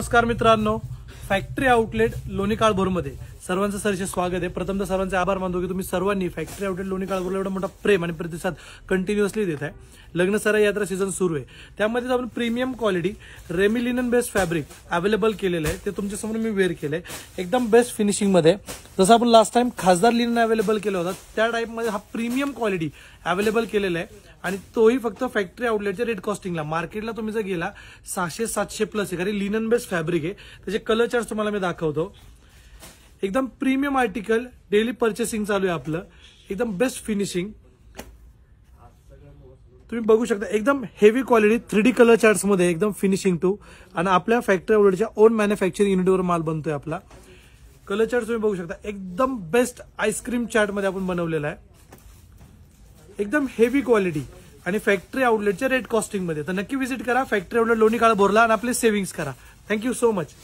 नमस्कार मित्रांनो, factory outlet लोणी काळभोरमध्ये सर्वांचं सरसे स्वागत आहे। प्रथमतः सर्वांचे आभार मानतो की तुम्ही सर्वांनी फॅक्टरी आउटलेट लोणी काळभोरला एवढा मोठा प्रेम आणि प्रतिसाद कंटिन्युअसली देत आहे। लग्न सराई यात्रा सीझन सुरू आहे, त्यामध्ये आपण premium quality ramie linen based fabric available केलेलं आहे। ते तुमच्या समोर मी वेअर केलंय एकदम बेस्ट फिनिशिंग मध्ये। जसं आपण लास्ट टाइम खासदार लिनन अवेलेबल केला होता त्या टाइप मध्ये हा प्रीमियम क्वालिटी अवेलेबल केलेला आहे आणि तोही फक्त फॅक्टरी आउटलेटच्या रेट कॉस्टिंगला। मार्केटला तुम्ही जर गेला 600-700 प्लस आहे, कारण लिनन बेस्ड फॅब्रिक आहे। त्याचे कलर चार्ट्स तुम्हाला मी दाखवतो। एकदम प्रीमियम आर्टिकल, डेली पर्चेसिंग चालू आहे आपलं, एकदम बेस्ट फिनिशिंग तुम्ही बघू शकता। एकदम heavy quality 3D colour charts मध्ये एकदम फिनिशिंग टू, आणि आपल्या फॅक्टरी आउटलेटच्या ओन मॅन्युफॅक्चरिंग युनिटवर माल बनतोय आपला। कलर चार्ट तुम्ही बघू शकता, एकदम बेस्ट आईस्क्रीम चार्ट मध्ये आपण बनवलेला आहे। एकदम हेवी क्वालिटी आणि फॅक्टरी आउटलेटच्या रेट कॉस्टिंग मध्ये। तर नक्की व्हिजिट करा फॅक्टरी आउटलेट लोणी काळभोरला आणि आपले सेव्हिंग्स करा। Thank you so much.